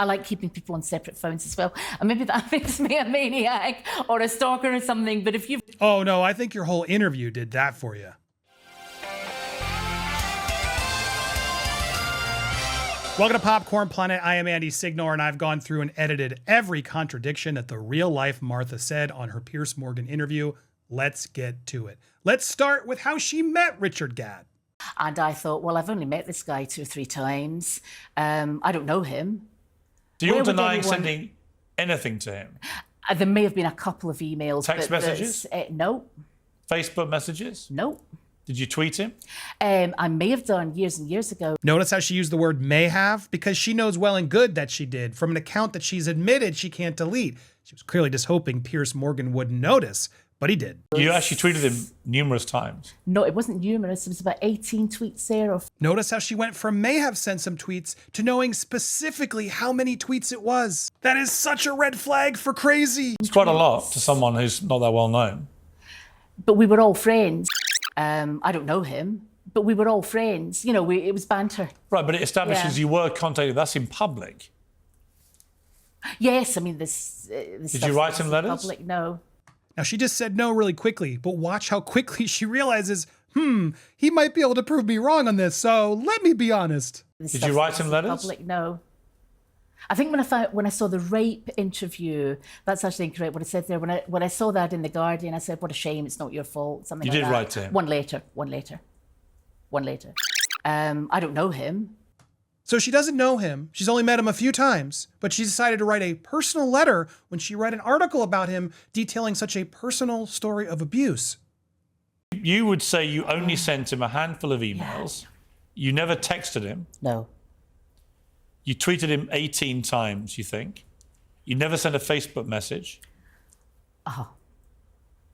I like keeping people on separate phones as well. And maybe that makes me a maniac or a stalker or something. But if you've... Oh, no, I think your whole interview did that for you. Welcome to Popcorn Planet. I am Andy Signor, and I've gone through and edited every contradiction that the real-life Martha said on her Piers Morgan interview. Let's get to it. Let's start with how she met Richard Gadd. And I thought, well, I've only met this guy 2 or 3 times. I don't know him. So you're denying sending anything to him? There may have been a couple of emails. Text messages? No. Facebook messages? No. Did you tweet him? I may have done years and years ago. Notice how she used the word may have, because she knows well and good that she did, from an account that she's admitted she can't delete. She was clearly just hoping Piers Morgan wouldn't notice, but he did. You actually tweeted him numerous times. No, it wasn't numerous. It was about 18 tweets there. Notice how she went from may have sent some tweets to knowing specifically how many tweets it was. That is such a red flag for crazy. It's quite a lot to someone who's not that well known. But we were all friends. I don't know him, but we were all friends. You know, it was banter. Right, but it establishes you were contacted. That's in public. Yes, I mean, this Did you write him letters? Public, no. Now, she just said no really quickly, but watch how quickly she realizes, he might be able to prove me wrong on this, so let me be honest. Did you write him letters? Public, no. I think when I saw the rape interview, that's actually incorrect what I said there. When I saw that in The Guardian, I said, what a shame, it's not your fault, something like that. You did write to him? One later. I don't know him. So she doesn't know him. She's only met him a few times, but she decided to write a personal letter when she read an article about him detailing such a personal story of abuse. You would say you only sent him a handful of emails. You never texted him. No. You tweeted him 18 times, you think. You never sent a Facebook message. Oh,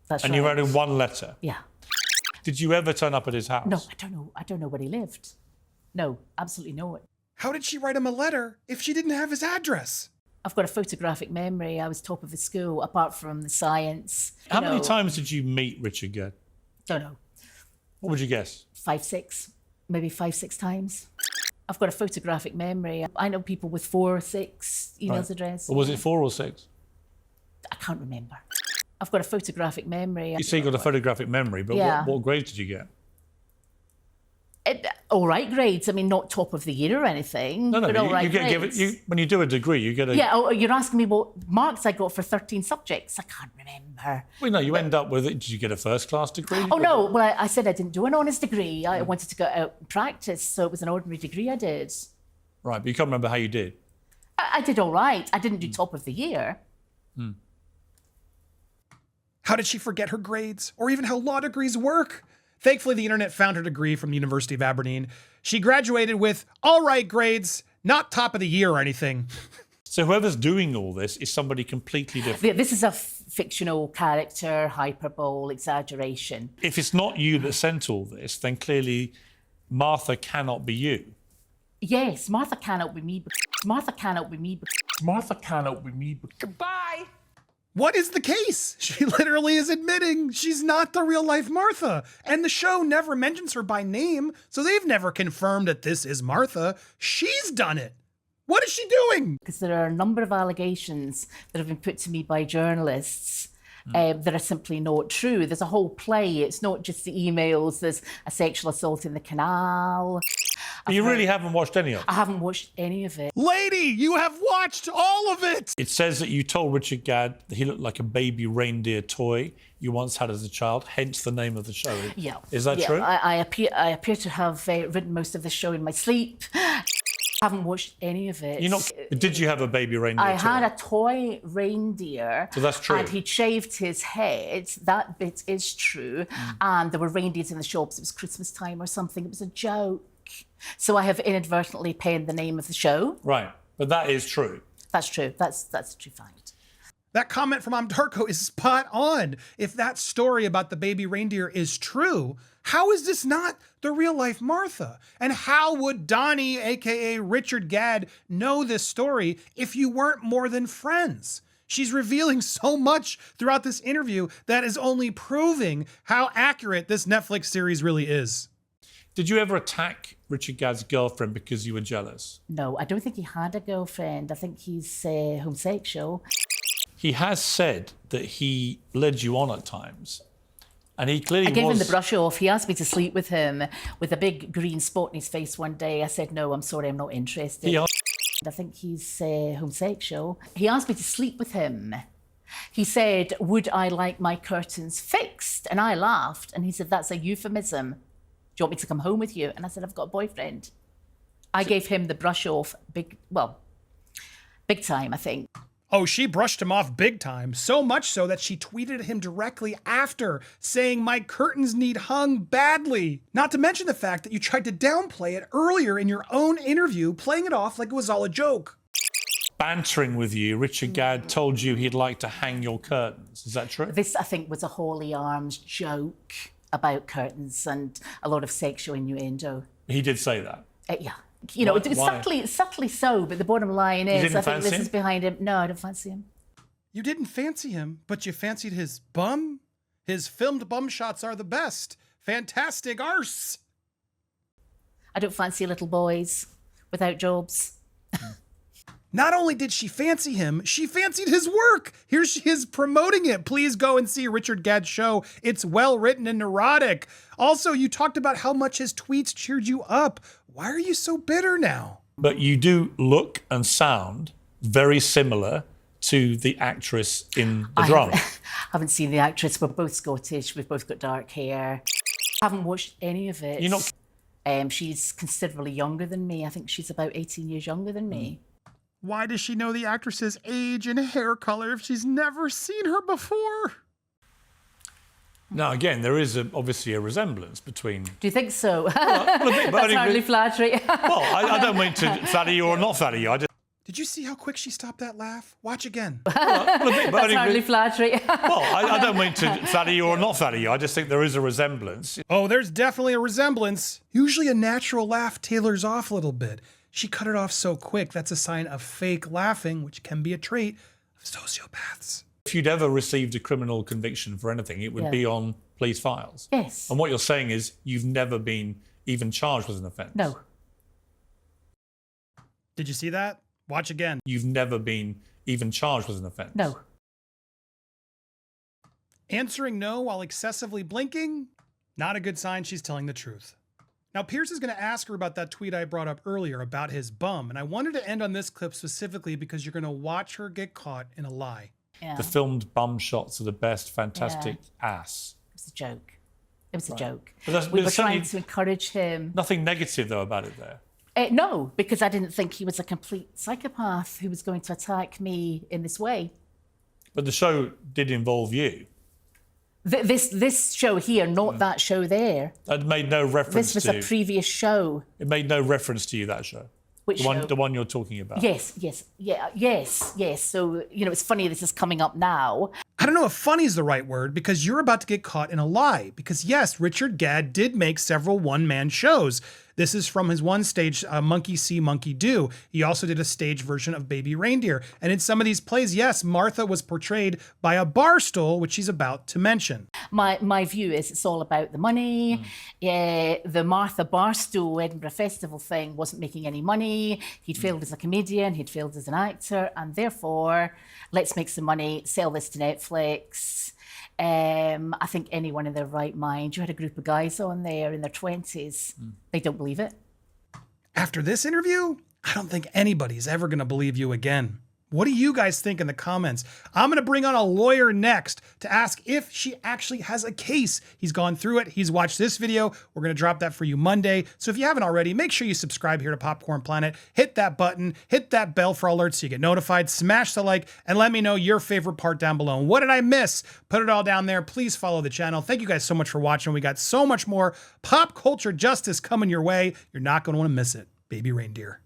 that's and right. you wrote him one letter. Yeah. Did you ever turn up at his house? No, I don't know. I don't know where he lived. No, absolutely no. How did she write him a letter if she didn't have his address? I've got a photographic memory. I was top of the school, apart from the science. How many times did you meet Richard Gadd? Don't know. What would you guess? 5, 6, maybe 5, 6 times. I've got a photographic memory. I know people with 4 or 6 emails address. Or was it 4 or 6? I can't remember. I've got a photographic memory. You say you got a photographic memory, but what grades did you get? All right grades. I mean, not top of the year or anything. No, but all right grades. When you do a degree, you get a... Yeah, oh, you're asking me what marks I got for 13 subjects. I can't remember. Well, no, you end up with it. Did you get a first-class degree? Oh, no. Well, I said I didn't do an honours degree. I wanted to go out and practice, so it was an ordinary degree I did. Right, but you can't remember how you did. I did all right. I didn't do top of the year. How did she forget her grades, or even how law degrees work? Thankfully, the internet found her degree from the University of Aberdeen. She graduated with all right grades, not top of the year or anything. So whoever's doing all this is somebody completely different. This is a fictional character, hyperbole, exaggeration. If it's not you that sent all this, then clearly Martha cannot be you. Yes, Martha cannot be me. Martha cannot be me. Martha cannot be me. Goodbye. What is the case? She literally is admitting she's not the real-life Martha, and the show never mentions her by name, so they've never confirmed that this is Martha. She's done it. What is she doing? Because there are a number of allegations that have been put to me by journalists that are simply not true. There's a whole play. It's not just the emails. There's a sexual assault in the canal. But you really haven't watched any of it? I haven't watched any of it. Lady, you have watched all of it! It says that you told Richard Gadd that he looked like a baby reindeer toy you once had as a child, hence the name of the show. Yeah. Is that true? I appear to have written most of the show in my sleep. Haven't watched any of it. Did you have a baby reindeer I toy? had a toy reindeer. So that's true. And he'd shaved his head. That bit is true. And there were reindeers in the shops. It was Christmas time or something. It was a joke. So I have inadvertently penned the name of the show. Right, but that is true. That's true. That's a true fact. That comment from Darko is spot on. If that story about the baby reindeer is true, how is this not the real-life Martha? And how would Donnie, aka Richard Gadd, know this story if you weren't more than friends? She's revealing so much throughout this interview that is only proving how accurate this Netflix series really is. Did you ever attack Richard Gadd's girlfriend because you were jealous? No, I don't think he had a girlfriend. I think he's homosexual. He has said that he led you on at times. And he clearly I gave him the brush off. He asked me to sleep with him with a big green spot in his face one day. I said, no, I'm sorry, I'm not interested. I think he's homosexual. He asked me to sleep with him. He said, would I like my curtains fixed? And I laughed. And he said, that's a euphemism. Do you want me to come home with you? And I said, I've got a boyfriend. I gave him the brush off big time, I think. Oh, she brushed him off big time, so much so that she tweeted at him directly after, saying, my curtains need hung badly. Not to mention the fact that you tried to downplay it earlier in your own interview, playing it off like it was all a joke. Bantering with you, Richard Gadd told you he'd like to hang your curtains. Is that true? This, I think, was a holy arms joke about curtains and a lot of sexual innuendo. He did say that? Yeah. You know, Why? subtly so, but the bottom line is, I think this him? is behind him. No, I don't fancy him. You didn't fancy him, but you fancied his bum? His filmed bum shots are the best. Fantastic arse. I don't fancy little boys without jobs. Not only did she fancy him, she fancied his work. Here she is promoting it. Please go and see Richard Gadd's show. It's well written and neurotic. Also, you talked about how much his tweets cheered you up. Why are you so bitter now? But you do look and sound very similar to the actress in the drama. I haven't seen the actress. We're both Scottish. We've both got dark hair. I haven't watched any of it. You're not... She's considerably younger than me. I think she's about 18 years younger than me. Why does she know the actress's age and hair color if she's never seen her before? Now, again, there is obviously a resemblance between... Do you think so? Well, That's hardly flattering. Well, I don't mean to flatter you or not flatter you. Did you see how quick she stopped that laugh? Watch again. That's hardly flattering. Well, I don't mean to flatter you or not flatter you. I just think there is a resemblance. Oh, there's definitely a resemblance. Usually a natural laugh tailors off a little bit. She cut it off so quick, that's a sign of fake laughing, which can be a trait of sociopaths. If you'd ever received a criminal conviction for anything, it would be on police files. Yes. And what you're saying is you've never been even charged with an offence. No. Did you see that? Watch again. You've never been even charged with an offence. No. Answering no while excessively blinking? Not a good sign she's telling the truth. Now, Piers is going to ask her about that tweet I brought up earlier about his bum, and I wanted to end on this clip specifically because you're going to watch her get caught in a lie. Yeah. The filmed bum shots are the best. Fantastic ass. It was a joke. It was a joke. But We were trying to encourage him. Nothing negative, though, about it there. No, because I didn't think he was a complete psychopath who was going to attack me in this way. But the show did involve you. This show here, not that show there. It made no reference to... This was a previous show. It made no reference to you, that show. Which show? The one you're talking about. Yes. So, you know, it's funny this is coming up now. I don't know if funny is the right word because you're about to get caught in a lie. Because yes, Richard Gadd did make several one-man shows. This is from his one stage, Monkey See, Monkey Do. He also did a stage version of Baby Reindeer. And in some of these plays, yes, Martha was portrayed by a bar stool, which he's about to mention. My view is it's all about the money. The Martha Barstool Edinburgh Festival thing wasn't making any money. He'd failed as a comedian, he'd failed as an actor, and therefore, let's make some money, sell this to Netflix. I think anyone in their right mind, you had a group of guys on there in their 20s, they don't believe it. After this interview, I don't think anybody's ever going to believe you again. What do you guys think in the comments? I'm going to bring on a lawyer next to ask if she actually has a case. He's gone through it. He's watched this video. We're going to drop that for you Monday. So if you haven't already, make sure you subscribe here to Popcorn Planet. Hit that button. Hit that bell for alerts so you get notified. Smash the like and let me know your favorite part down below. And what did I miss? Put it all down there. Please follow the channel. Thank you guys so much for watching. We got so much more pop culture justice coming your way. You're not going to want to miss it. Baby Reindeer.